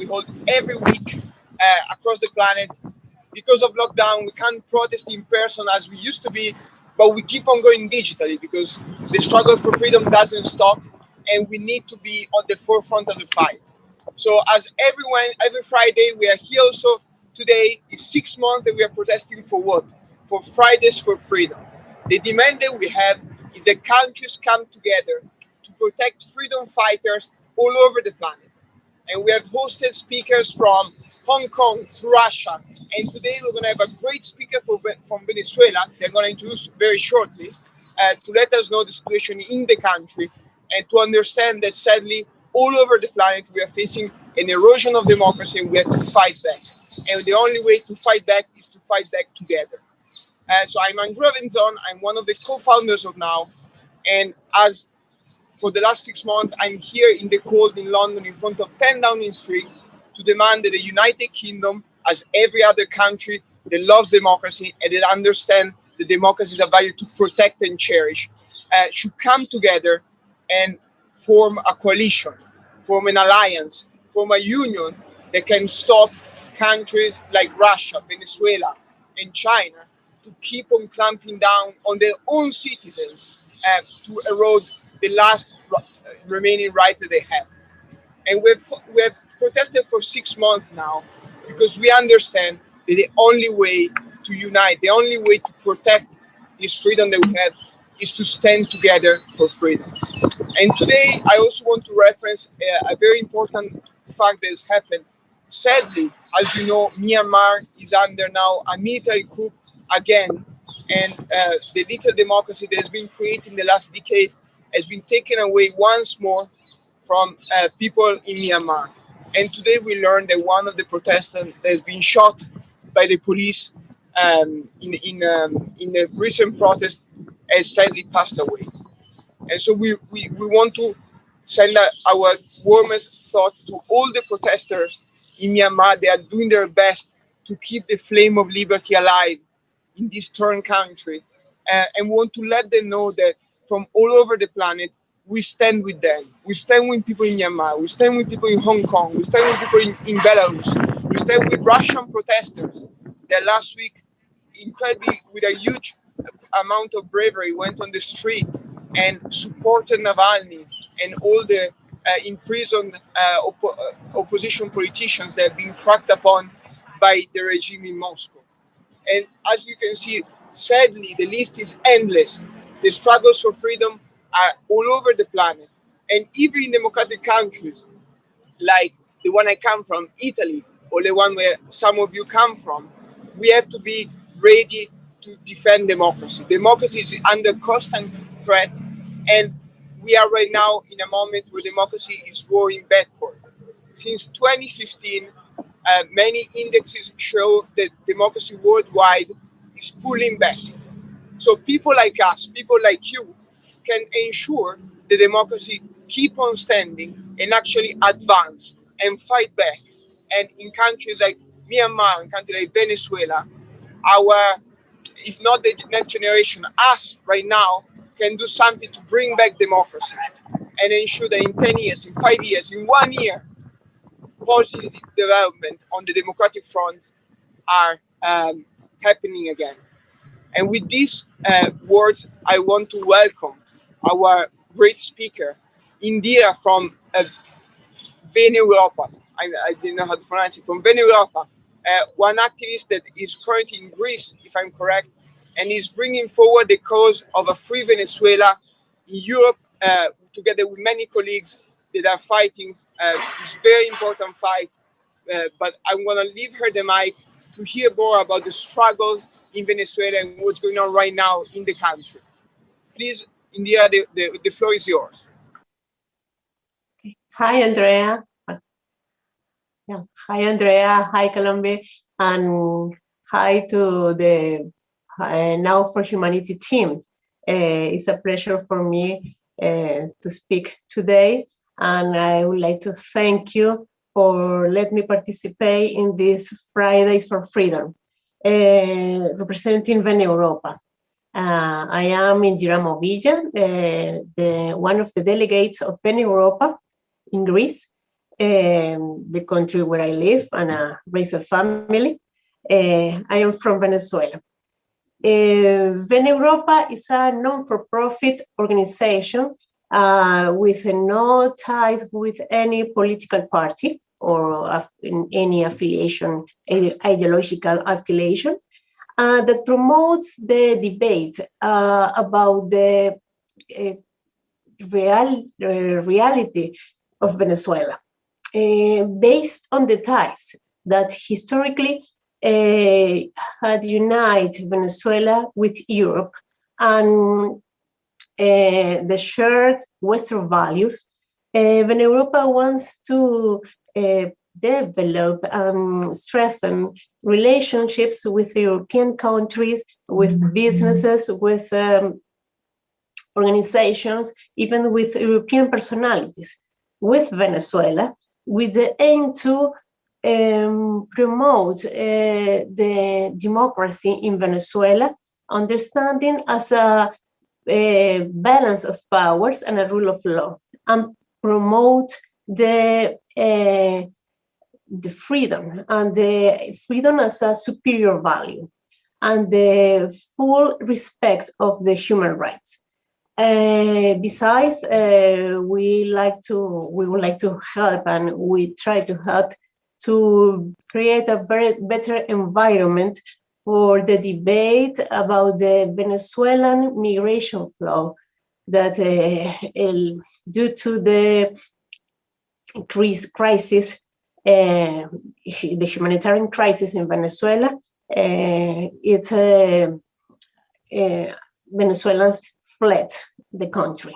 hold every week across the planet. Because of lockdown, we can't protest in person as we used to be, but we keep on going digitally because the struggle for freedom doesn't stop, and we need to be on the forefront of the fight. So as every Friday, we are here also. Today is 6 months that we are protesting for what? For Fridays for Freedom. The demand that we have is that countries come together to protect freedom fighters all over the planet. And we have hosted speakers from Hong Kong to Russia. And today we're going to have a great speaker from Venezuela. They're going to introduce very shortly to let us know the situation in the country and to understand that sadly, all over the planet, we are facing an erosion of democracy and we have to fight back. And the only way to fight back is to fight back together. So I'm Andrea Venzon. I'm one of the co-founders of Now. And as for the last 6 months, I'm here in the cold in London in front of 10 Downing Street to demand that the United Kingdom, as every other country that loves democracy and that understands that democracy is a value to protect and cherish, should come together and form a coalition, form an alliance, form a union that can stop countries like Russia, Venezuela, and China to keep on clamping down on their own citizens to erode the last remaining rights that they have. And we've protested for 6 months now because we understand that the only way to unite, the only way to protect this freedom that we have is to stand together for freedom. And today I also want to reference a very important fact that has happened. Sadly, as you know, Myanmar is under now a military coup again, and the little democracy that has been created in the last decade has been taken away once more from people in Myanmar. And today we learned that one of the protesters has been shot by the police in the recent protest has sadly passed away. And so we want to send our warmest thoughts to all the protesters in Myanmar. They are doing their best to keep the flame of liberty alive in this torn country. And we want to let them know that from all over the planet, we stand with them. We stand with people in Myanmar. We stand with people in Hong Kong. We stand with people in Belarus. We stand with Russian protesters that last week, incredibly, with a huge amount of bravery, went on the street and supported Navalny and all the imprisoned opposition politicians that have been cracked upon by the regime in Moscow. And as you can see, sadly, the list is endless. The struggles for freedom are all over the planet. And even in democratic countries, like the one I come from, Italy, or the one where some of you come from, we have to be ready to defend democracy. Democracy is under constant threat, and we are right now in a moment where democracy is rolling backward. Since 2015, many indexes show that democracy worldwide is pulling back. So people like us, people like you, can ensure the democracy keep on standing and actually advance and fight back. And in countries like Myanmar, in countries like Venezuela, if not the next generation, us right now can do something to bring back democracy and ensure that in 10 years, in 5 years, in 1 year, positive development on the democratic front are happening again. And with these words, I want to welcome our great speaker, Indira from Veneuropa. I didn't know how to pronounce it, from Veneuropa, one activist that is currently in Greece, if I'm correct, and is bringing forward the cause of a free Venezuela in Europe, together with many colleagues that are fighting this very important fight. But I'm going to leave her the mic to hear more about the struggle in Venezuela and what's going on right now in the country. Please, India, the floor is yours. Hi, Andrea. Yeah. Hi, Andrea. Hi, Colombia. And hi to the Now for Humanity team. It's a pleasure for me to speak today. And I would like to thank you for letting me participate in this Fridays for Freedom, representing Veneuropa. I am Indira Movilla, one of the delegates of Veneuropa in Greece. the country where I live and raise a family. I am from Venezuela. Veneuropa is a non-for-profit organization with no ties with any political party or in any affiliation, ideological affiliation, that promotes the debate about the reality of Venezuela, based on the ties that historically had united Venezuela with Europe and the shared Western values. Veneuropa wants to develop and strengthen relationships with European countries, with businesses, with organizations, even with European personalities, with Venezuela, with the aim to promote the democracy in Venezuela, understanding as a balance of powers and a rule of law, and promote the freedom, and the freedom as a superior value, and the full respect of the human rights. Besides, we would like to help, and we try to help to create a very better environment for the debate about the Venezuelan migration flow that due to the crisis, the humanitarian crisis in Venezuela, Venezuelans fled the country.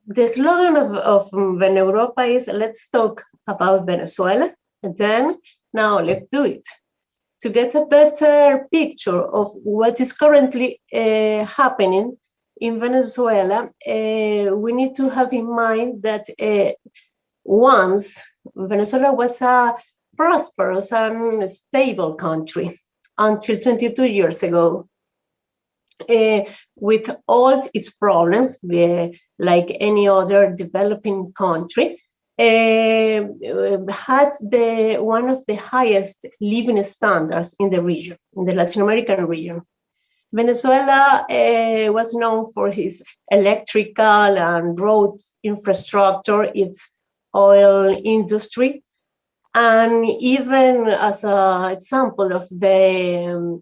The slogan of Veneuropa is, let's talk about Venezuela, and then now let's do it. To get a better picture of what is currently happening in Venezuela, we need to have in mind that once Venezuela was a prosperous and stable country until 22 years ago. With all its problems, like any other developing country, had one of the highest living standards in the region, in the Latin American region. Venezuela was known for its electrical and road infrastructure, its oil industry, and even as an example of the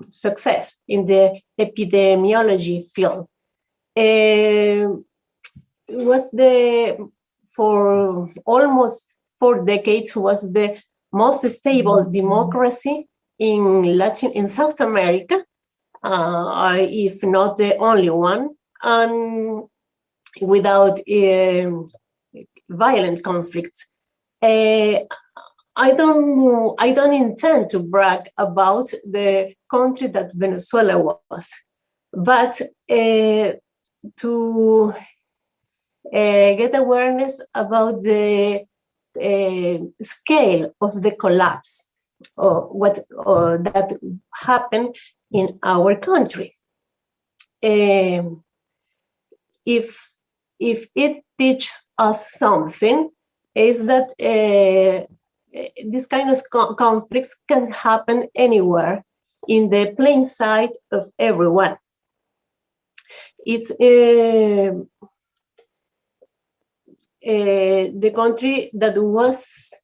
success in the epidemiology field. Was for almost 4 decades was the most stable democracy in South America, if not the only one, and without violent conflicts. I don't intend to brag about the country that Venezuela was, but to get awareness about the scale of the collapse or that happened in our country. If it teaches us something, is that this kind of conflicts can happen anywhere in the plain sight of everyone. It's the country that was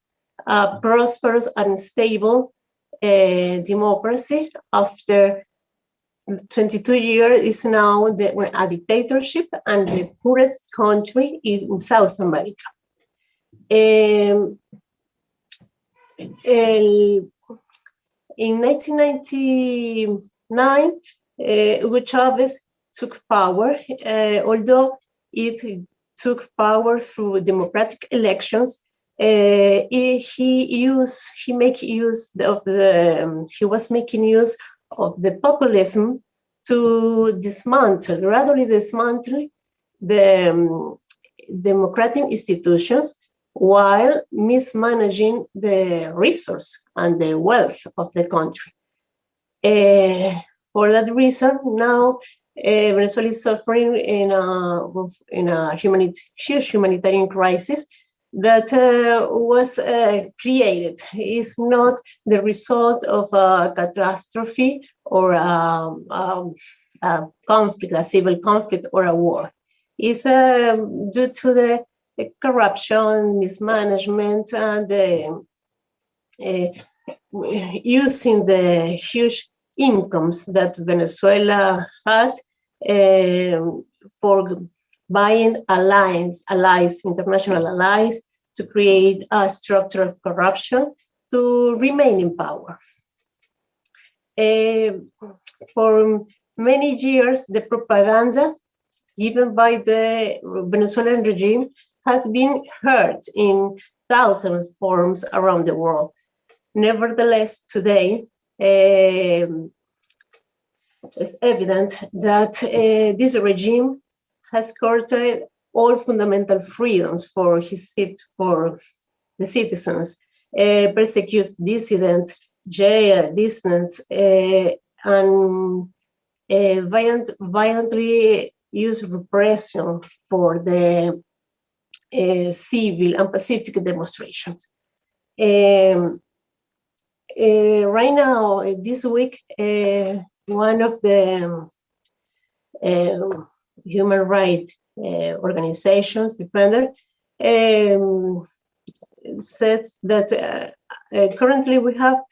a prosperous and stable democracy after 22 years is now a dictatorship and the poorest country in South America. In 1999, Hugo Chavez took power, although it took power through democratic elections. He was making use of the populism to gradually dismantle the democratic institutions while mismanaging the resource and the wealth of the country. For that reason, now Venezuela is suffering in a huge humanitarian crisis that was created. It's not the result of a catastrophe or a conflict, a civil conflict or a war. It's due to the corruption, mismanagement, and using the huge incomes that Venezuela had for buying allies, international allies, to create a structure of corruption to remain in power. For many years, the propaganda given by the Venezuelan regime has been heard in thousands of forums around the world. Nevertheless, today, it's evident that this regime has curtailed all fundamental freedoms for the citizens, persecutes dissidents, jail dissidents, and violently use repression for the civil and pacific demonstrations. Right now, this week, one of the human rights organizations, defender, says that currently we have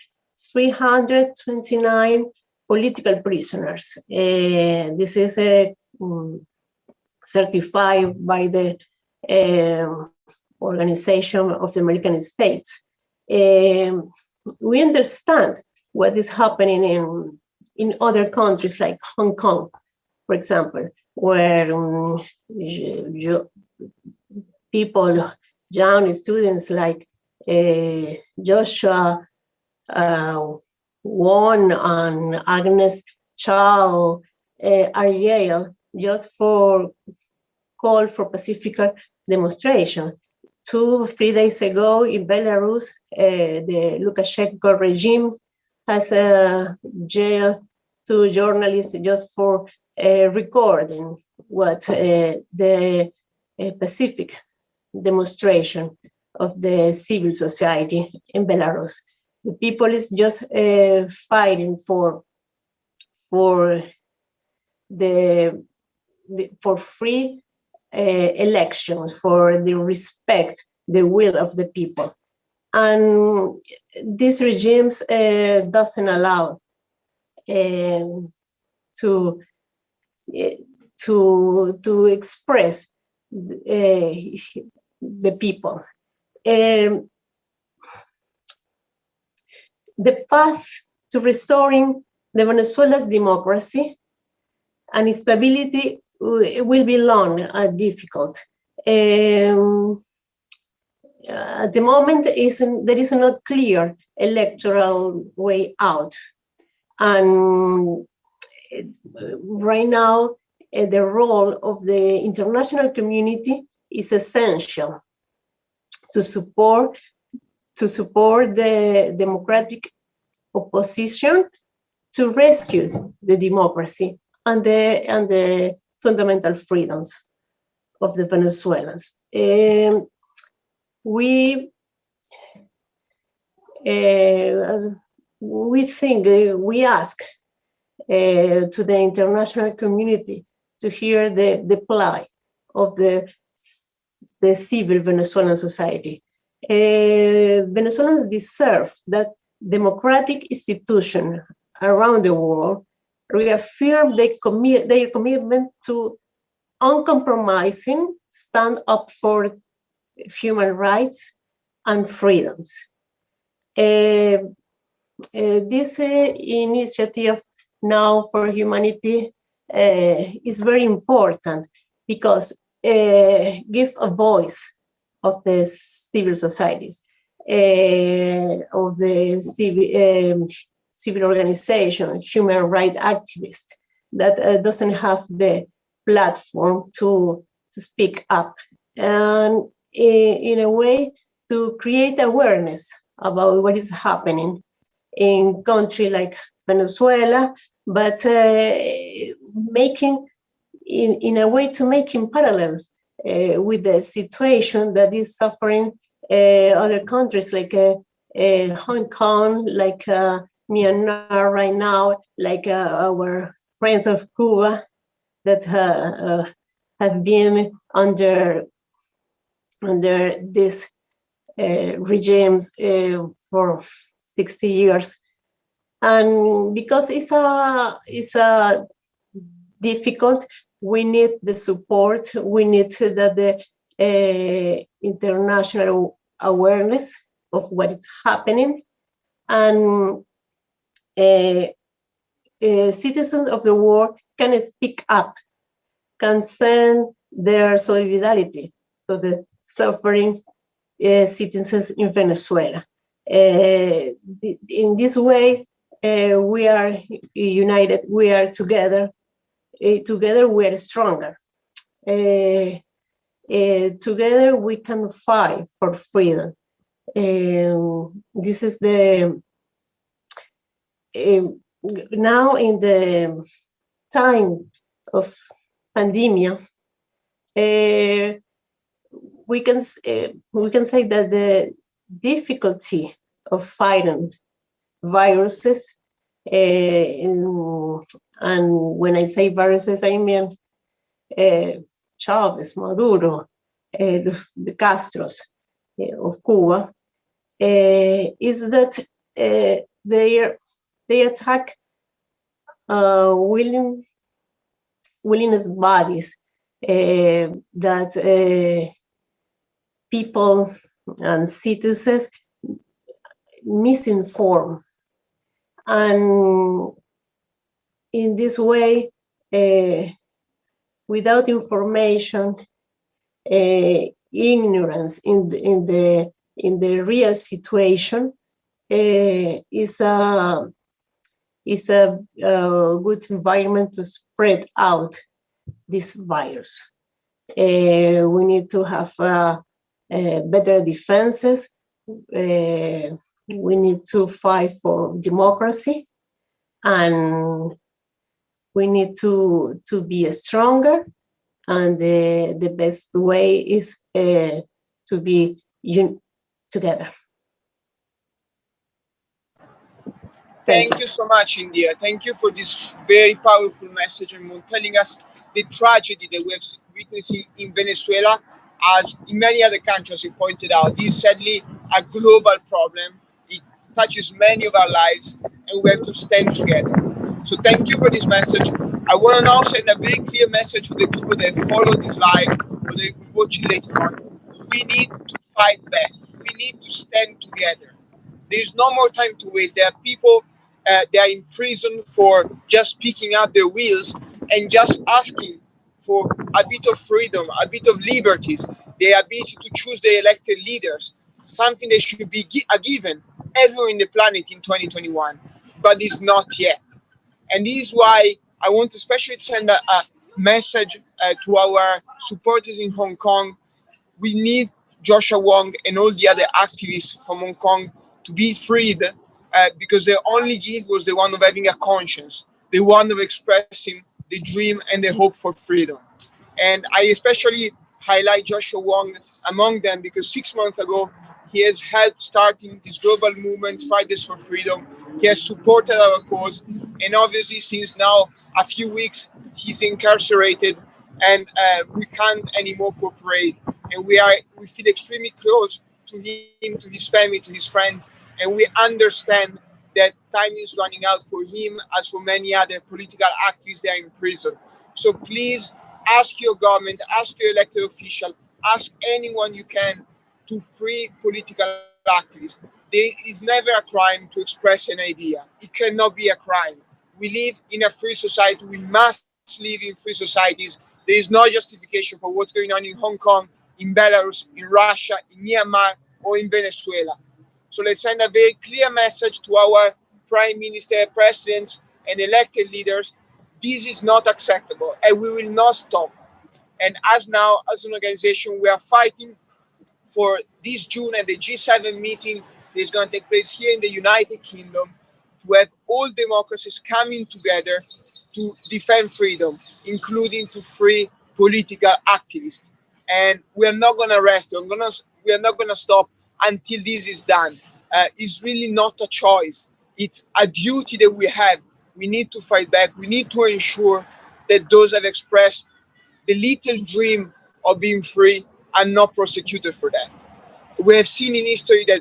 329 political prisoners. This is certified by the Organization of the American States. We understand what is happening in other countries like Hong Kong, for example, where people, young students like Joshua Won and Agnes Chow are jailed just for call for pacific demonstration. 2-3 days ago in Belarus, the Lukashenko regime has jailed 2 journalists just for recording what the pacific demonstration of the civil society in Belarus. The people is just fighting for free elections, for the respect, the will of the people. And these regimes doesn't allow to express the people. The path to restoring the Venezuela's democracy and stability will be long and difficult. At the moment, there is no clear electoral way out. And right now, the role of the international community is essential to support the democratic opposition to rescue the democracy and the fundamental freedoms of the Venezuelans. We ask to the international community to hear the plight of the civil Venezuelan society. Venezuelans deserve that democratic institutions around the world reaffirm their commitment to uncompromising stand up for human rights and freedoms. This initiative Now for Humanity is very important because give a voice of the civil societies, of the civil organization, human rights activists that doesn't have the platform to speak up, and in a way to create awareness about what is happening in country like Venezuela, but making in a way to making parallels with the situation that is suffering other countries like Hong Kong, like Myanmar right now, like our friends of Cuba that have been under these regimes for 60 years. And because it's a difficult, we need the support, we need that the international awareness of what is happening, and citizens of the world can speak up, can send their solidarity to the suffering citizens in Venezuela. In this way, we are united, we are together. Together we are stronger. Together we can fight for freedom. This is the now in the time of pandemic, we can say that the difficulty of fighting viruses, and when I say viruses, I mean Chavez, Maduro, the Castros of Cuba, is that they attack willingness bodies that people and citizens misinform. And in this way, without information, ignorance in the real situation is a good environment to spread out this virus. We need to have better defenses. We need to fight for democracy, and we need to be stronger. And the best way is to be together. Thank you so much, Indira. Thank you for this very powerful message and for telling us the tragedy that we have witnessed in Venezuela, as in many other countries, you pointed out. This is sadly a global problem. It touches many of our lives, and we have to stand together. So thank you for this message. I want to now send a very clear message to the people that follow this live or they will watch it later on. We need to fight back. We need to stand together. There's no more time to waste. There are people, they are in prison for just picking up their wheels and just asking for a bit of freedom, a bit of liberties, the ability to choose their elected leaders, something that should be a given everywhere in the planet in 2021, but is not yet. And this is why I want to especially send a message to our supporters in Hong Kong. We need Joshua Wong and all the other activists from Hong Kong to be freed, because their only guilt was the one of having a conscience, the one of expressing the dream and the hope for freedom. And I especially highlight Joshua Wong among them because 6 months ago, he has helped starting this global movement, Fridays for Freedom. He has supported our cause. And obviously, since now a few weeks, he's incarcerated and we can't anymore cooperate. And we feel extremely close to him, to his family, to his friends. And we understand that time is running out for him as for many other political activists that are in prison. So please ask your government, ask your elected official, ask anyone you can to free political activists. There is never a crime to express an idea. It cannot be a crime. We live in a free society. We must live in free societies. There is no justification for what's going on in Hong Kong, in Belarus, in Russia, in Myanmar, or in Venezuela. So let's send a very clear message to our prime minister, presidents, and elected leaders. This is not acceptable, and we will not stop. And as now, as an organization, we are fighting for this June and the G7 meeting that is going to take place here in the United Kingdom to have all democracies coming together to defend freedom, including to free political activists. And we are not going to rest. We are not going to stop until this is done. It's really not a choice. It's a duty that we have. We need to fight back. We need to ensure that those that express the little dream of being free are not prosecuted for that. We have seen in history that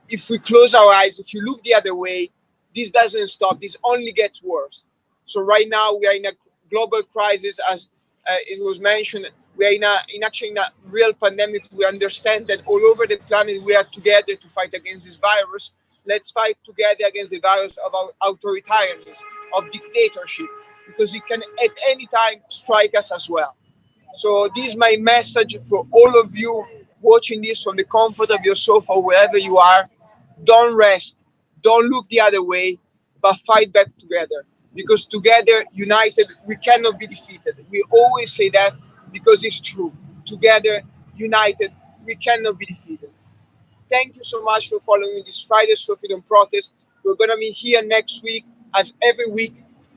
if we close our eyes, if you look the other way, this doesn't stop. This only gets worse. So right now we are in a global crisis, as it was mentioned. We are actually in a real pandemic. We understand that all over the planet we are together to fight against this virus. Let's fight together against the virus of authoritarianism, of dictatorship, because it can at any time strike us as well. So this is my message for all of you watching this from the comfort of your sofa, wherever you are. Don't rest. Don't look the other way, but fight back together. Because together, united, we cannot be defeated. We always say that because it's true. Together, united, we cannot be defeated. Thank you so much for following this Fridays for Freedom protest. We're going to be here next week, as every week,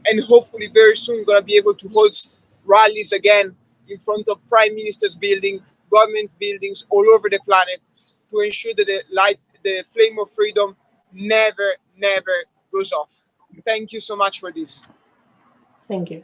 and hopefully very soon going to be able to host rallies again in front of prime minister's building, government buildings all over the planet to ensure that the flame of freedom never, never goes off. Thank you so much for this. Thank you.